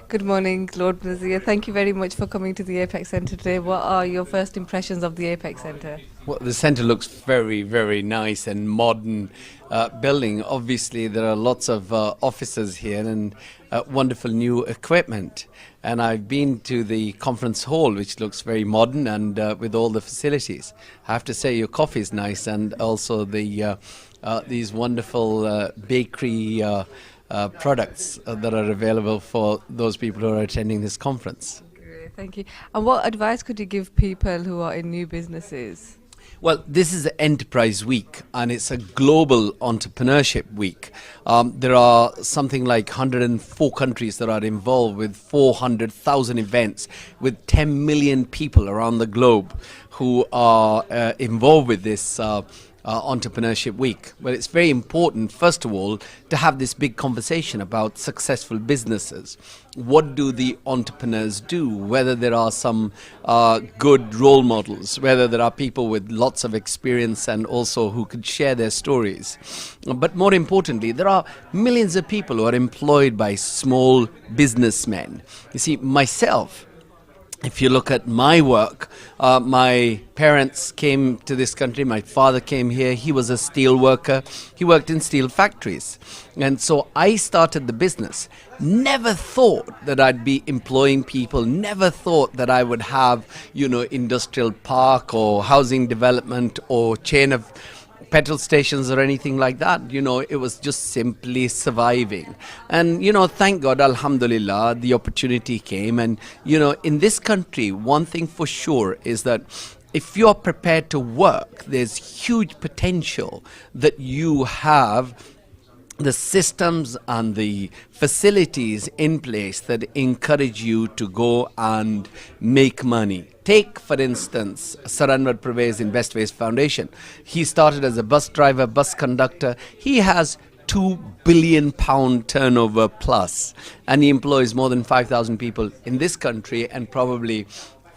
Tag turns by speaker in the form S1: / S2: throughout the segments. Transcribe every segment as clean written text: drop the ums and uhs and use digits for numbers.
S1: Good morning, Lord Nazir. Thank you very much for coming to the Apex Centre today. What are your first impressions of the Apex Centre?
S2: Well, the centre looks very, very nice and modern building. Obviously, there are lots of offices here and wonderful new equipment. And I've been to the conference hall, which looks very modern and with all the facilities. I have to say, your coffee is nice, and also the these wonderful bakery products that are available for those people who are attending this conference.
S1: Great, thank you. And what advice could you give people who are in new businesses?
S2: Well, this is the Enterprise Week, and it's a global entrepreneurship week. There are something like 104 countries that are involved with 400,000 events, with 10 million people around the globe who are involved with this Entrepreneurship Week. Well, it's very important, first of all, to have this big conversation about successful businesses. What do the entrepreneurs do? Whether there are some good role models, whether there are people with lots of experience and also who could share their stories. But more importantly, there are millions of people who are employed by small businessmen. You see, myself, if you look at my work, my parents came to this country, my father came here, he was a steel worker, he worked in steel factories. And so I started the business, never thought that I'd be employing people, never thought that I would have, industrial park or housing development or chain of petrol stations or anything like that. It was just simply surviving. And, thank God, alhamdulillah, the opportunity came. And, in this country, one thing for sure is that if you're prepared to work, there's huge potential that you have the systems and the facilities in place that encourage you to go and make money. Take, for instance, Sir Anwar Pervez in Best Ways Foundation. He started as a bus driver, bus conductor. He has £2 billion turnover plus, and he employs more than 5,000 people in this country and probably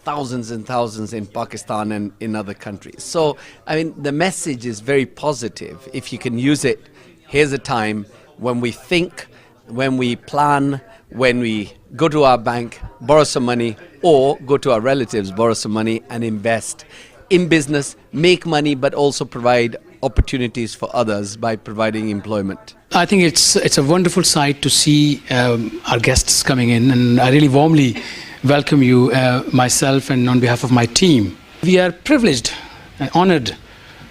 S2: thousands and thousands in Pakistan and in other countries. So, the message is very positive. If you can use it, here's a time when we think, when we plan, when we go to our bank, borrow some money, or go to our relatives, borrow some money and invest in business, make money, but also provide opportunities for others by providing employment.
S3: I think it's a wonderful sight to see our guests coming in, and I really warmly welcome you, myself and on behalf of my team. We are privileged and honoured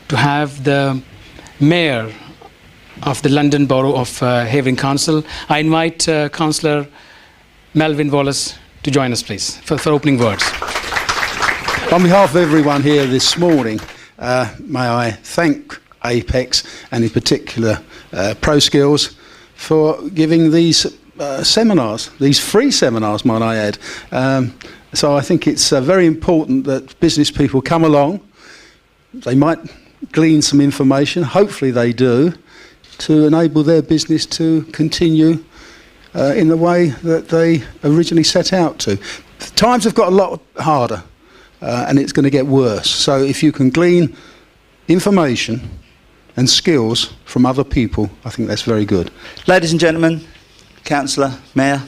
S3: to have the Mayor of the London Borough of Havering Council. I invite Councillor Melvin Wallace to join us, please, for opening words.
S4: On behalf of everyone here this morning, may I thank Apex and in particular ProSkills for giving these seminars, these free seminars, might I add. So I think it's very important that business people come along. They might glean some information, hopefully they do, to enable their business to continue in the way that they originally set out to. Times have got a lot harder and it's going to get worse. So if you can glean information and skills from other people, I think that's very good.
S5: Ladies and gentlemen, Councillor, Mayor,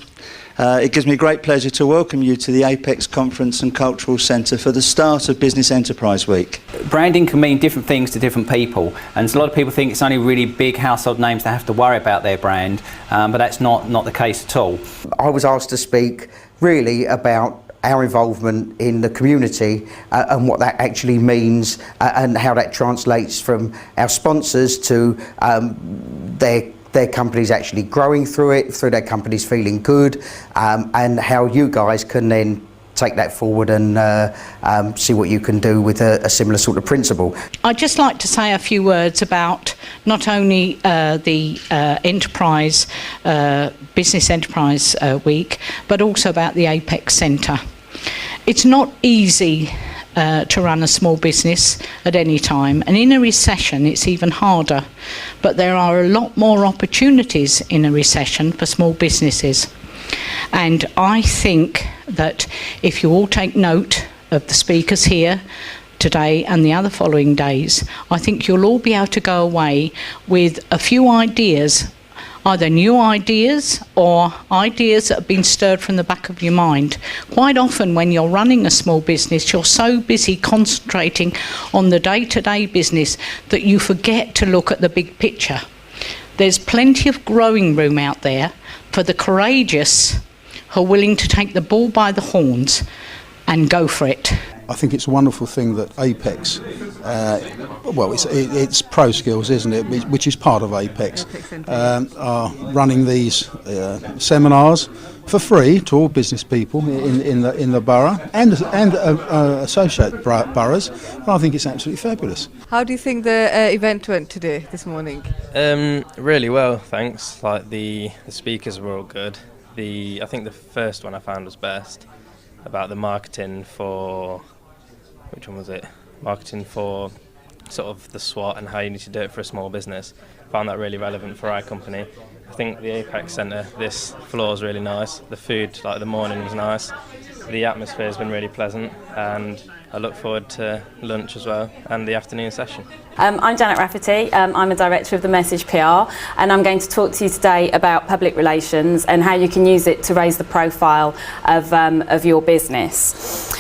S5: it gives me great pleasure to welcome you to the Apex Conference and Cultural Centre for the start of Business Enterprise Week.
S6: Branding can mean different things to different people, and a lot of people think it's only really big household names that have to worry about their brand, but that's not the case at all.
S7: I was asked to speak really about our involvement in the community and what that actually means and how that translates from our sponsors to their companies actually growing through it, through their companies feeling good, and how you guys can then take that forward and see what you can do with a similar sort of principle.
S8: I'd just like to say a few words about not only the Enterprise, Business Enterprise Week, but also about the Apex Centre. It's not easy to run a small business at any time, and in a recession it's even harder, but there are a lot more opportunities in a recession for small businesses. And I think that if you all take note of the speakers here today and the other following days, I think you'll all be able to go away with a few ideas either new ideas or ideas that have been stirred from the back of your mind. Quite often when you're running a small business, you're so busy concentrating on the day-to-day business that you forget to look at the big picture. There's plenty of growing room out there for the courageous who are willing to take the bull by the horns and go for it.
S4: I think it's a wonderful thing that Apex, it's Pro Skills, isn't it, which is part of Apex, are running these seminars for free to all business people in the borough and associate boroughs. And I think it's absolutely fabulous.
S1: How do you think the event went today, this morning?
S9: Really well, thanks. Like the speakers were all good. I think the first one I found was best, about the marketing for, which one was it? Marketing for sort of the SWOT and how you need to do it for a small business. Found that really relevant for our company. I think the Apex Centre, this floor is really nice. The food, like the morning, was nice. The atmosphere has been really pleasant, and I look forward to lunch as well and the afternoon session.
S10: I'm Janet Rafferty. I'm a director of the Message PR, and I'm going to talk to you today about public relations and how you can use it to raise the profile of your business.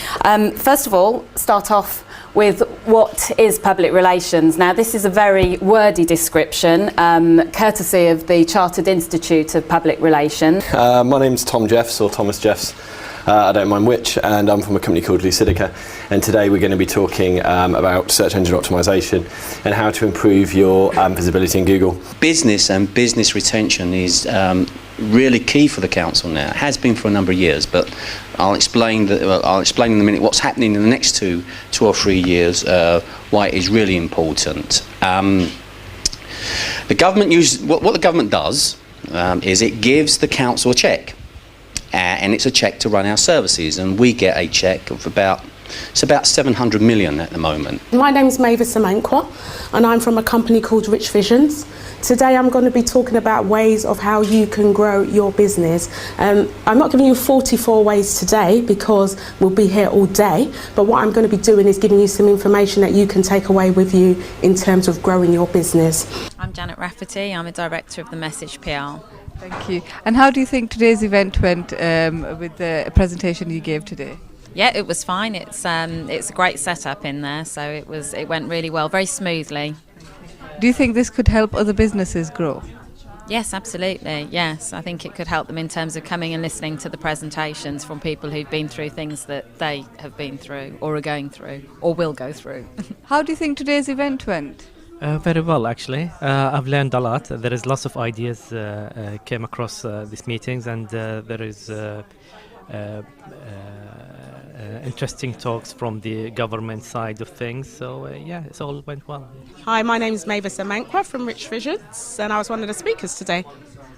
S10: First of all, start off with what is public relations. Now, this is a very wordy description, courtesy of the Chartered Institute of Public Relations.
S11: My name's Tom Jeffs, or Thomas Jeffs. I don't mind which, and I'm from a company called Lucidica, and today we're going to be talking about search engine optimization and how to improve your visibility in Google.
S12: Business and business retention is really key for the council now. It has been for a number of years, but I'll explain in a minute what's happening in the next two or 3 years, why it is really important. The government what the government does is it gives the council a cheque. And it's a cheque to run our services, and we get a cheque of about 700 million at the moment.
S13: My name is Mavis Samankwa, and I'm from a company called Rich Visions. Today I'm going to be talking about ways of how you can grow your business. I'm not giving you 44 ways today because we'll be here all day, but what I'm going to be doing is giving you some information that you can take away with you in terms of growing your business.
S14: I'm Janet Rafferty. I'm a director of the Message PR.
S1: Thank you. And how do you think today's event went with the presentation you gave today?
S14: Yeah, it was fine. It's a great setup in there, so it went really well, very smoothly.
S1: Do you think this could help other businesses grow?
S14: Yes, absolutely. Yes, I think it could help them in terms of coming and listening to the presentations from people who've been through things that they have been through or are going through or will go through.
S1: How do you think today's event went?
S15: Very well, actually. I've learned a lot. There is lots of ideas came across these meetings, and there is interesting talks from the government side of things. So yeah, it all went well.
S13: Hi, my name is Mavis Samankwa from Rich Visions, and I was one of the speakers today.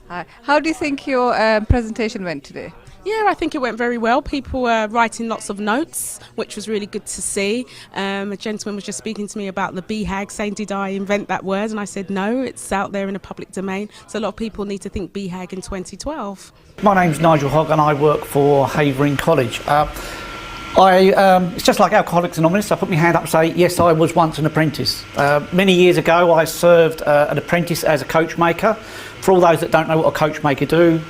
S1: Hi. How do you think your presentation went today?
S13: Yeah, I think it went very well. People were writing lots of notes, which was really good to see. A gentleman was just speaking to me about the BHAG, saying, did I invent that word? And I said, no, it's out there in the public domain. So a lot of people need to think BHAG in 2012.
S16: My name's Nigel Hogg, and I work for Havering College. It's just like Alcoholics Anonymous. I put my hand up and say, yes, I was once an apprentice. Many years ago, I served an apprentice as a coach maker. For all those that don't know what a coach maker do,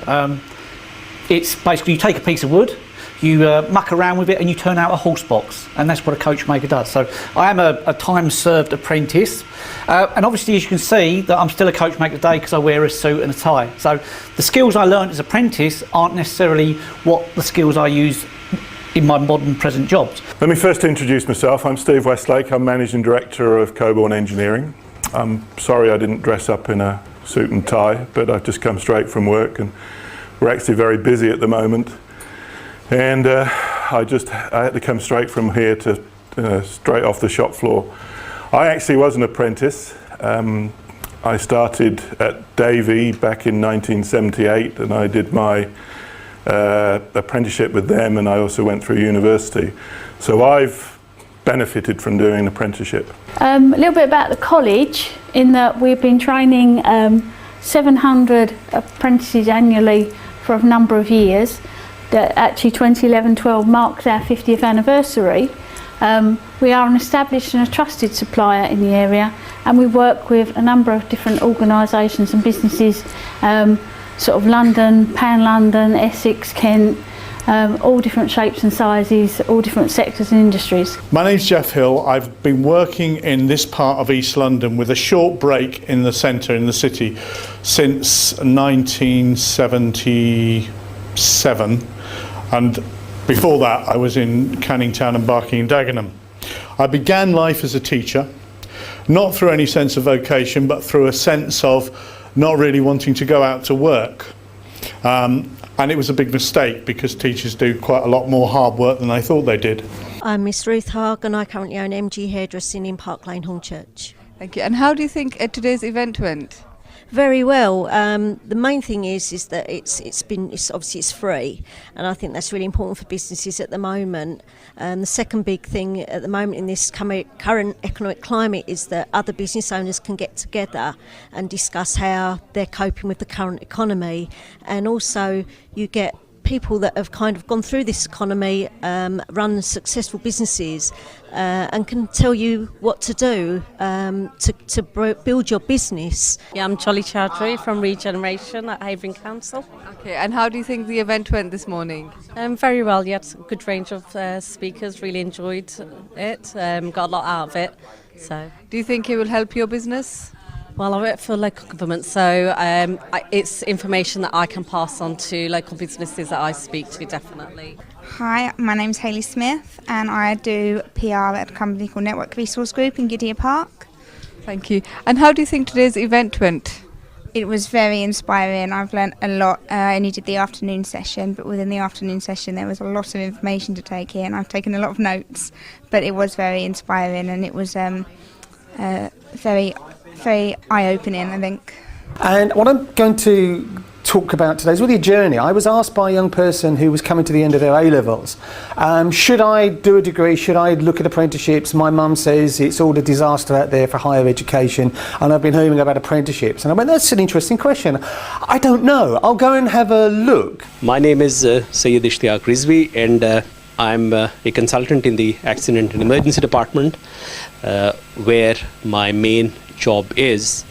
S16: it's basically you take a piece of wood, you muck around with it, and you turn out a horse box, and that's what a coach maker does. So I am a time-served apprentice, and obviously, as you can see, that I'm still a coach maker today because I wear a suit and a tie. So the skills I learned as an apprentice aren't necessarily what the skills I use in my modern present jobs.
S17: Let me first introduce myself. I'm Steve Westlake. I'm Managing Director of Coburn Engineering. I'm sorry I didn't dress up in a suit and tie, but I've just come straight from work, and we're actually very busy at the moment. And I had to come straight from here to straight off the shop floor. I actually was an apprentice. I started at Davy back in 1978, and I did my apprenticeship with them, and I also went through university. So I've benefited from doing an apprenticeship.
S18: A little bit about the college, in that we've been training 700 apprentices annually for a number of years. That actually 2011-12 marks our 50th anniversary. We are an established and a trusted supplier in the area, and we work with a number of different organisations and businesses, sort of London, Pan-London, Essex, Kent, all different shapes and sizes, all different sectors and industries.
S19: My name's Jeff Hill. I've been working in this part of East London with a short break in the centre, in the city, since 1977, and before that I was in Canning Town and Barking and Dagenham. I began life as a teacher, not through any sense of vocation, but through a sense of not really wanting to go out to work. And it was a big mistake because teachers do quite a lot more hard work than I thought they did.
S20: I'm Miss Ruth Haag and I currently own MG Hairdressing in Park Lane, Hornchurch.
S1: Thank you. And how do you think today's event went?
S20: Very well. The main thing is that it's obviously it's free, and I think that's really important for businesses at the moment. The second big thing at the moment in this current economic climate is that other business owners can get together and discuss how they're coping with the current economy, and also you get people that have kind of gone through this economy, run successful businesses, and can tell you what to do to build your business.
S21: Yeah, I'm Jolly Chowdhury from Regeneration at Havering Council.
S1: Okay, and how do you think the event went this morning?
S21: Very well, you had a good range of speakers, really enjoyed it, got a lot out of it. So,
S1: do you think it will help your business?
S21: Well, I work for local government, so it's information that I can pass on to local businesses that I speak to, definitely.
S22: Hi, my name's Hayley Smith and I do PR at a company called Network Resource Group in Gidea Park.
S1: Thank you. And how do you think today's event went?
S22: It was very inspiring. I've learnt a lot. I only did the afternoon session, but within the afternoon session there was a lot of information to take in. I've taken a lot of notes, but it was very inspiring and it was very eye-opening, I think.
S23: And what I'm going to talk about today is really a journey. I was asked by a young person who was coming to the end of their A-levels, should I do a degree, should I look at apprenticeships? My mum says it's all a disaster out there for higher education, and I've been hearing about apprenticeships. And I went, that's an interesting question. I don't know. I'll go and have a look.
S24: My name is Sayyid Ishtiyaq Rizvi, and I'm a consultant in the Accident and Emergency Department, where my main job is.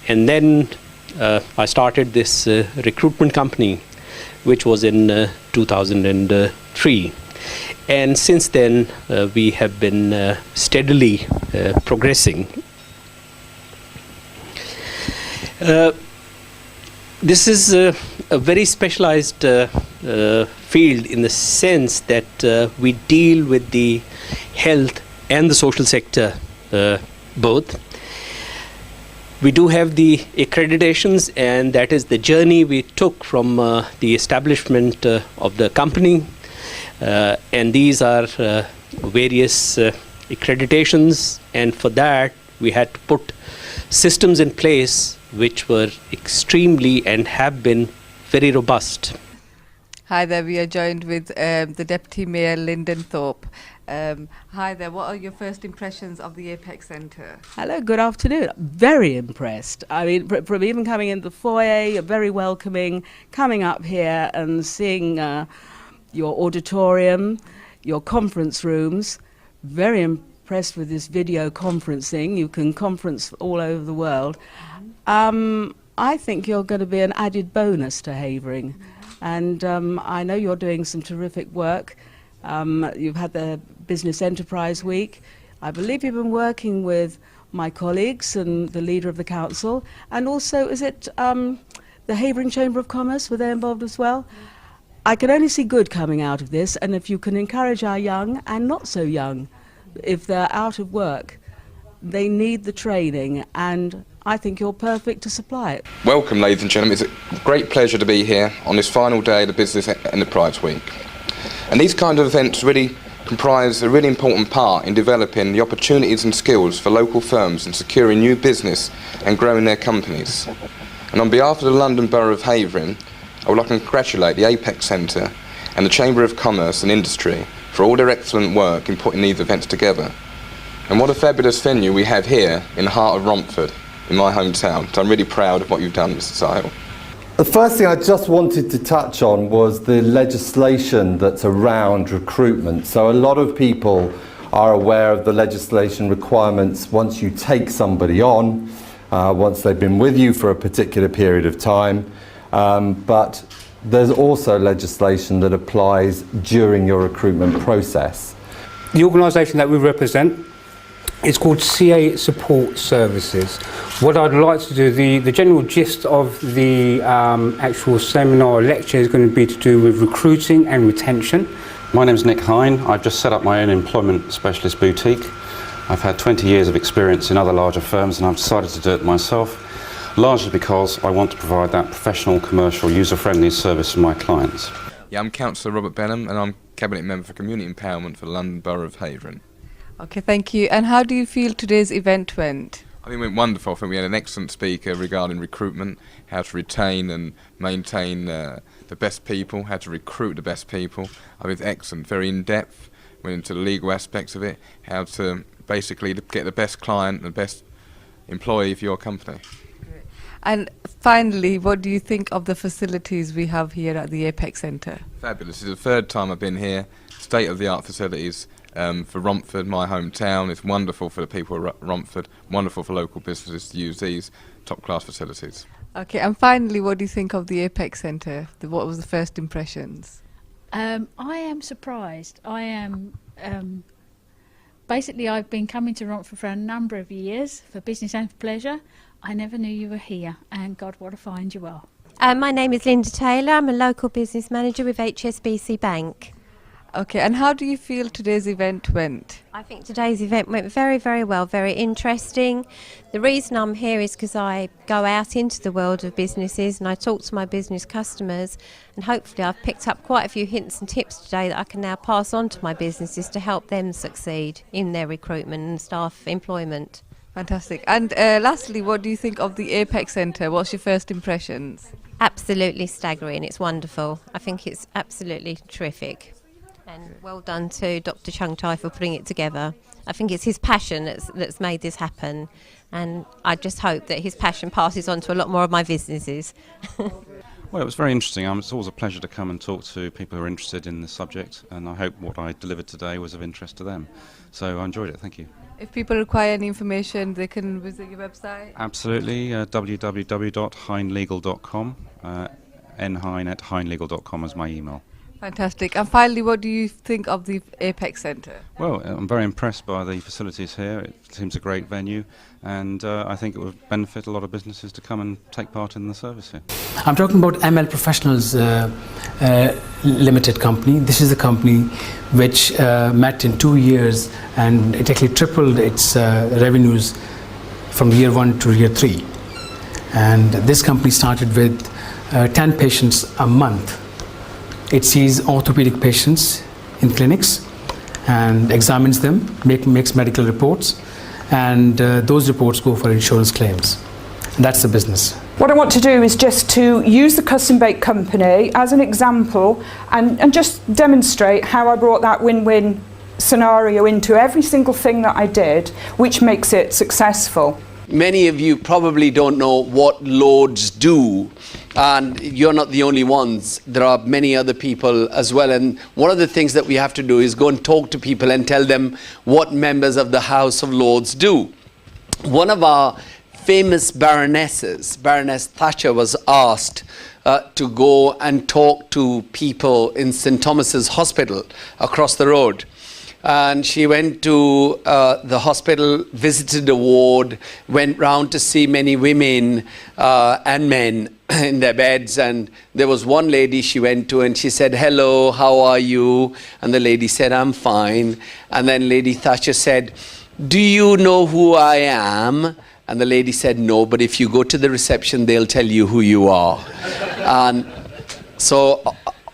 S24: And then I started this recruitment company, which was in 2003, and since then we have been steadily progressing. This is a very specialized field in the sense that we deal with the health and the social sector both. We do have the accreditations, and that is the journey we took from the establishment of the company, and these are various accreditations, and for that we had to put systems in place which were extremely and have been very robust.
S1: Hi there, we are joined with the Deputy Mayor Lyndon Thorpe. Hi there, what are your first impressions of the APEX Centre?
S25: Hello, good afternoon. Very impressed. I mean, from even coming in the foyer, very welcoming, coming up here and seeing your auditorium, your conference rooms. Very impressed with this video conferencing. You can conference all over the world. I think you're going to be an added bonus to Havering. And I know you're doing some terrific work. You've had the Business Enterprise Week. I believe you've been working with my colleagues and the leader of the council, and also is it the Havering Chamber of Commerce, were they involved as well? I can only see good coming out of this, and if you can encourage our young and not so young, if they're out of work, they need the training, and I think you're perfect to supply it.
S26: Welcome, ladies and gentlemen. It's a great pleasure to be here on this final day of the Business Enterprise Week. And these kind of events really comprise a really important part in developing the opportunities and skills for local firms in securing new business and growing their companies. And on behalf of the London Borough of Havering, I would like to congratulate the APEX Centre and the Chamber of Commerce and Industry for all their excellent work in putting these events together. And what a fabulous venue we have here in the heart of Romford, in my hometown. So I'm really proud of what you've done, Mr. Sahil.
S27: The first thing I just wanted to touch on was the legislation that's around recruitment. So a lot of people are aware of the legislation requirements once you take somebody on, once they've been with you for a particular period of time, but there's also legislation that applies during your recruitment process.
S2: The organisation that we represent is called CA Support Services. What I'd like to do, the general gist of the actual seminar or lecture is going to be to do with recruiting and retention.
S3: My name's Nick Hine. I've just set up my own employment specialist boutique. I've had 20 years of experience in other larger firms and I've decided to do it myself, largely because I want to provide that professional, commercial, user-friendly service for my clients.
S26: Yeah, I'm Councillor Robert Benham and I'm Cabinet Member for Community Empowerment for the London Borough of Havering.
S1: Okay, thank you. And how do you feel today's event went?
S26: I think it went wonderful. I think we had an excellent speaker regarding recruitment, how to retain and maintain the best people, how to recruit the best people. I think it's excellent, very in-depth, went into the legal aspects of it, how to basically get the best client, the best employee for your company.
S1: And finally, what do you think of the facilities we have here at the Apex Centre?
S26: Fabulous. This is the third time I've been here. State-of-the-art facilities for Romford, my hometown. It's wonderful for the people of Romford, wonderful for local businesses to use these top-class facilities.
S1: Okay, and finally, what do you think of the Apex Centre? What was the first impressions?
S18: I am surprised. I am... basically, I've been coming to Romford for a number of years, for business and for pleasure. I never knew you were here, and God, what a find you are.
S4: My name is Linda Taylor. I'm a local business manager with HSBC Bank.
S1: Okay, and how do you feel today's event went?
S4: I think today's event went very, very well, very interesting. The reason I'm here is because I go out into the world of businesses and I talk to my business customers, and hopefully I've picked up quite a few hints and tips today that I can now pass on to my businesses to help them succeed in their recruitment and staff employment.
S1: Fantastic. And lastly, what do you think of the Apex Centre? What's your first impressions?
S4: Absolutely staggering. It's wonderful. I think it's absolutely terrific. And well done to Dr. Chung Tai for putting it together. I think it's his passion that's made this happen, and I just hope that his passion passes on to a lot more of my businesses.
S3: Well, it was very interesting. It's always a pleasure to come and talk to people who are interested in the subject, and I hope what I delivered today was of interest to them. So I enjoyed it. Thank you.
S1: If people require any information, they can visit your website?
S3: Absolutely. www.hinelegal.com. nhine@hinelegal.com is my email.
S1: Fantastic. And finally, what do you think of the Apex Centre?
S3: Well, I'm very impressed by the facilities here. It seems a great venue, and I think it would benefit a lot of businesses to come and take part in the service here.
S2: I'm talking about ML Professionals Limited Company. This is a company which met in 2 years, and it actually tripled its revenues from year 1 to year 3. And this company started with 10 patients a month. It sees orthopedic patients in clinics and examines them, makes medical reports, and those reports go for insurance claims. And that's the business.
S5: What I want to do is just to use the Custom Bake Company as an example and just demonstrate how I brought that win-win scenario into every single thing that I did, which makes it successful.
S6: Many of you probably don't know what Lords do, and you're not the only ones. There are many other people as well, and one of the things that we have to do is go and talk to people and tell them what members of the House of Lords do. One of our famous baronesses, Baroness Thatcher, was asked to go and talk to people in St Thomas's Hospital across the road. And she went to the hospital, visited a ward, went round to see many women and men in their beds, and there was one lady she went to and she said, "Hello, how are you?" And the lady said, "I'm fine." And then Lady Thatcher said, "Do you know who I am?" And the lady said, "No, but if you go to the reception, they'll tell you who you are." And so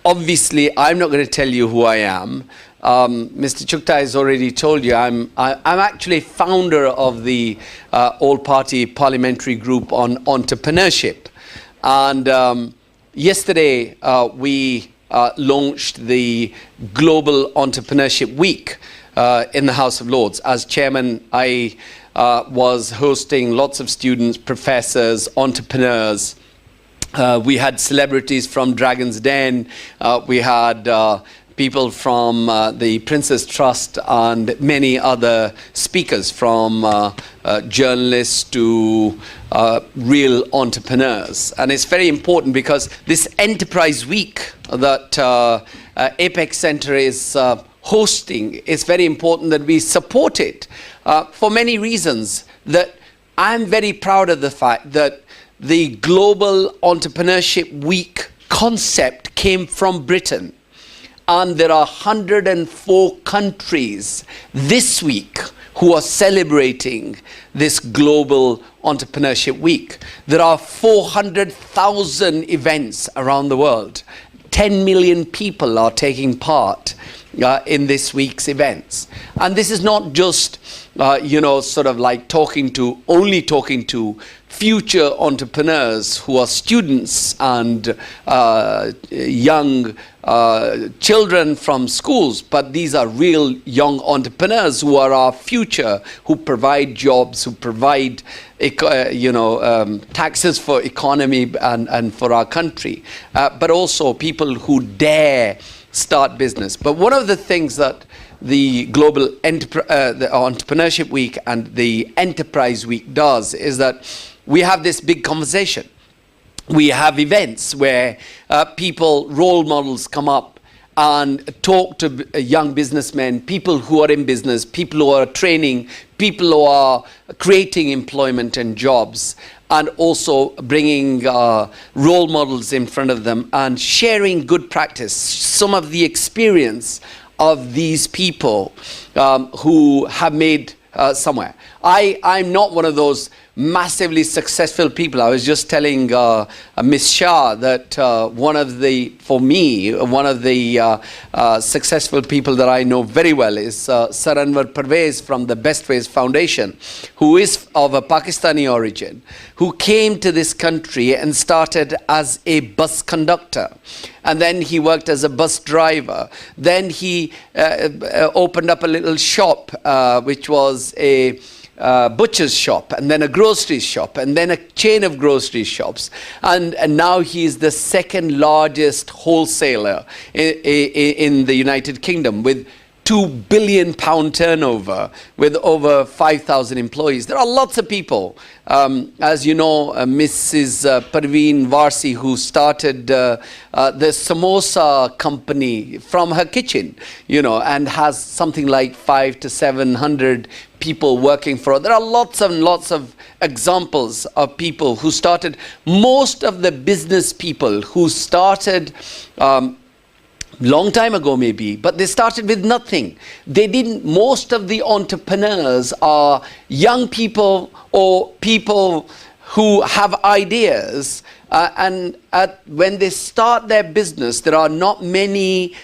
S6: obviously I'm not going to tell you who I am. Mr. Chukta has already told you I'm actually founder of the all-party parliamentary group on entrepreneurship, and yesterday we launched the Global Entrepreneurship Week in the House of Lords. As chairman, I was hosting lots of students, professors, entrepreneurs. We had celebrities from Dragon's Den. We had people from the Princess Trust and many other speakers, from journalists to real entrepreneurs. And it's very important because this Enterprise Week that Apex Centre is hosting, it's very important that we support it for many reasons. That I'm very proud of the fact that the Global Entrepreneurship Week concept came from Britain, and there are 104 countries this week who are celebrating this Global Entrepreneurship Week. There are 400,000 events around the world. 10 million people are taking part in this week's events. And this is not just, sort of like only talking to future entrepreneurs who are students and young children from schools, but these are real young entrepreneurs who are our future, who provide jobs, who provide taxes for economy and for our country, but also people who dare start business. But one of the things that the Global the Entrepreneurship Week and the Enterprise Week does is that we have this big conversation. We have events where role models come up and talk to young businessmen, people who are in business, people who are training, people who are creating employment and jobs, and also bringing role models in front of them and sharing good practice, some of the experience of these people who have made somewhere. I'm not one of those massively successful people. I was just telling Miss Shah that one of the successful people that I know very well is Sir Anwar Parvez from the Best Ways Foundation, who is of a Pakistani origin, who came to this country and started as a bus conductor. And then he worked as a bus driver. Then he opened up a little shop, which was a butcher's shop, and then a grocery shop, and then a chain of grocery shops, and now he is the second largest wholesaler in the United Kingdom, with £2 billion turnover, with over 5,000 employees. There are lots of people, as you know, Mrs. Parveen Varsi, who started the samosa company from her kitchen, and has something like 500 to 700 people working for her. There are lots and lots of examples of people who started. Most of the business people who started long time ago maybe, but they started with nothing. Most of the entrepreneurs are young people or people who have ideas, and when they start their business, there are not many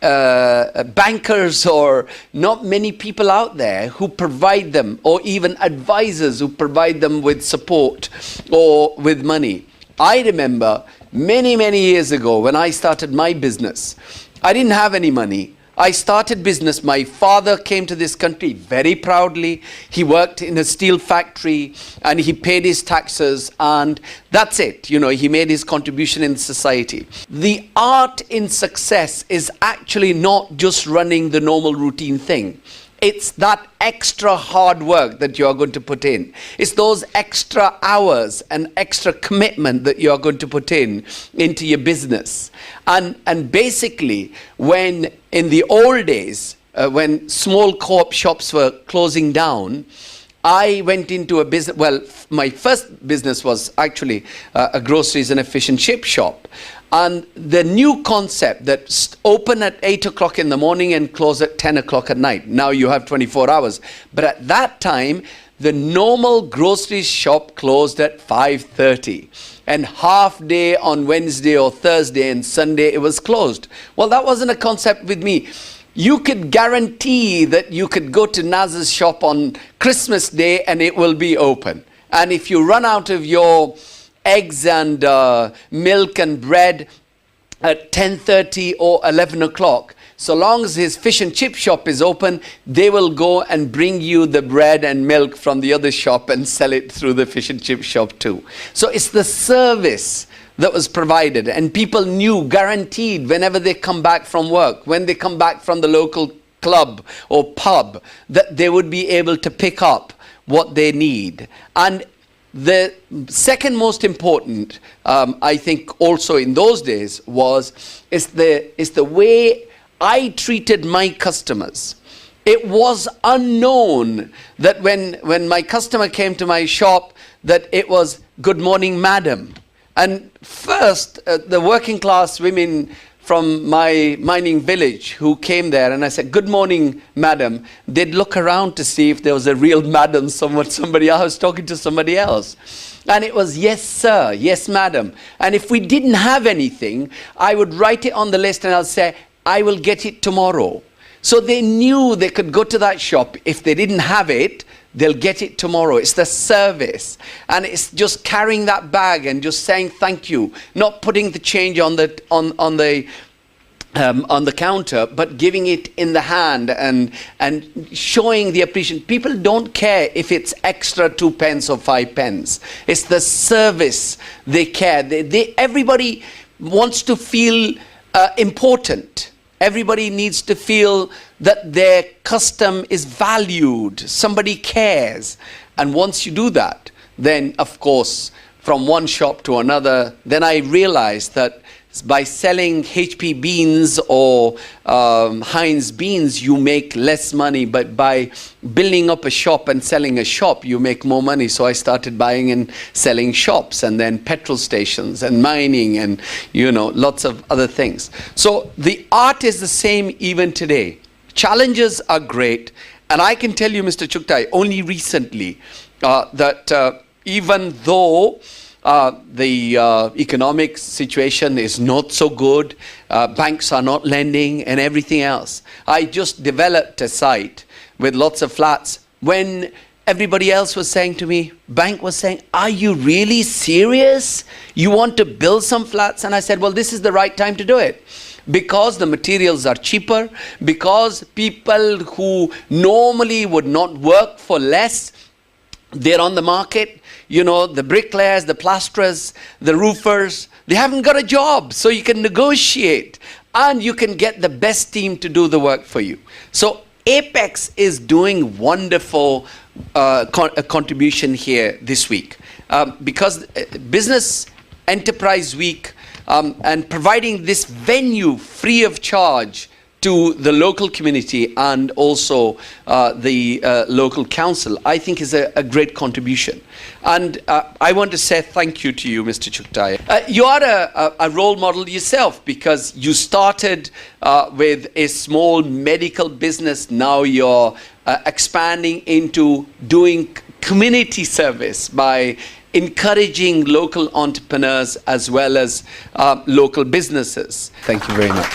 S6: bankers or not many people out there who provide them, or even advisors who provide them with support or with money. I remember many years ago when I started my business, I didn't have any money. I started business. My father came to this country very proudly. He worked in a steel factory and he paid his taxes, and that's it. He made his contribution in society. The art in success is actually not just running the normal routine thing. It's that extra hard work that you're going to put in. It's those extra hours and extra commitment that you're going to put into your business. And basically, when in the old days, when small co-op shops were closing down, I went into a business. Well, my first business was actually a groceries and a fish and chip shop. And the new concept that open at 8 o'clock in the morning and close at 10 o'clock at night. Now you have 24 hours. But at that time, the normal grocery shop closed at 5:30. And half day on Wednesday or Thursday and Sunday it was closed. Well, that wasn't a concept with me. You could guarantee that you could go to Naz's shop on Christmas Day and it will be open. And if you run out of your eggs and milk and bread at 10:30 or 11 o'clock, So long as his fish and chip shop is open, they will go and bring you the bread and milk from the other shop and sell it through the fish and chip shop too. So it's the service that was provided, and people knew, guaranteed, whenever they come back from work, when they come back from the local club or pub, that they would be able to pick up what they need. And the second most important, I think also in those days, is the way I treated my customers. It was unknown that when my customer came to my shop, that it was, "Good morning, madam." And first, the working class women from my mining village who came there, and I said, "Good morning, madam," they'd look around to see if there was a real madam, somebody else talking to somebody else. And it was, "Yes, sir, yes, madam." And if we didn't have anything, I would write it on the list and I'll say, "I will get it tomorrow." So they knew they could go to that shop. If they didn't have it, they'll get it tomorrow. It's the service. And it's just carrying that bag and just saying thank you, not putting the change on the counter, but giving it in the hand and showing the appreciation. People don't care if it's extra 2 pence or 5 pence. It's the service they care. Everybody wants to feel important. Everybody needs to feel that their custom is valued. Somebody cares. And once you do that, then of course, from one shop to another, then I realized that by selling HP beans or Heinz beans, you make less money. But by building up a shop and selling a shop, you make more money. So I started buying and selling shops, and then petrol stations and mining and, lots of other things. So the art is the same even today. Challenges are great. And I can tell you, Mr. Chugtai, only recently that even though the economic situation is not so good, banks are not lending and everything else. I just developed a site with lots of flats when everybody else was saying to me, bank was saying, "Are you really serious? You want to build some flats?" And I said, well, this is the right time to do it. Because the materials are cheaper, because people who normally would not work for less, they're on the market. The bricklayers, the plasterers, the roofers, they haven't got a job. So you can negotiate and you can get the best team to do the work for you. So Apex is doing wonderful contribution here this week. Because Business Enterprise Week and providing this venue free of charge to the local community and also the local council, I think is a great contribution. And I want to say thank you to you, Mr. Chugtai. You are a role model yourself, because you started with a small medical business. Now you're expanding into doing community service by encouraging local entrepreneurs as well as local businesses. Thank you very much.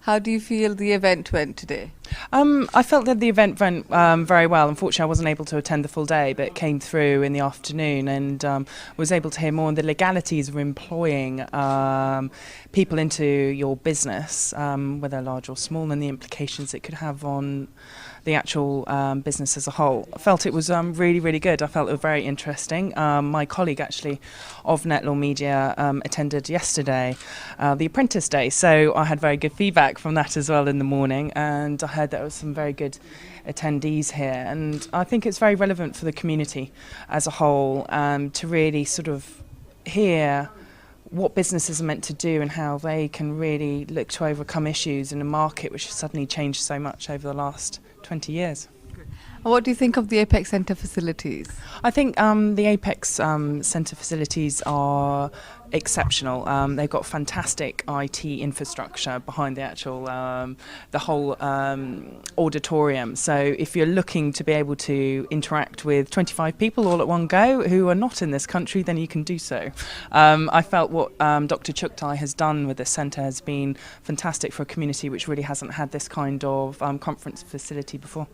S1: How do you feel the event went today?
S7: I felt that the event went very well. Unfortunately, I wasn't able to attend the full day, but came through in the afternoon and was able to hear more on the legalities of employing people into your business, whether large or small, and the implications it could have on the actual business as a whole. I felt it was really, really good. I felt it was very interesting. My colleague actually of Netlaw Media attended yesterday the Apprentice Day, so I had very good feedback from that as well in the morning, and I heard there was some very good attendees here, and I think it's very relevant for the community as a whole to really sort of hear what businesses are meant to do and how they can really look to overcome issues in a market which has suddenly changed so much over the last 20 years.
S1: And what do you think of the Apex Centre facilities?
S7: I think the Apex Centre facilities are exceptional. They've got fantastic IT infrastructure behind the actual, the whole auditorium. So if you're looking to be able to interact with 25 people all at one go who are not in this country, then you can do so. I felt what Dr. Chugtai has done with this centre has been fantastic for a community which really hasn't had this kind of conference facility before.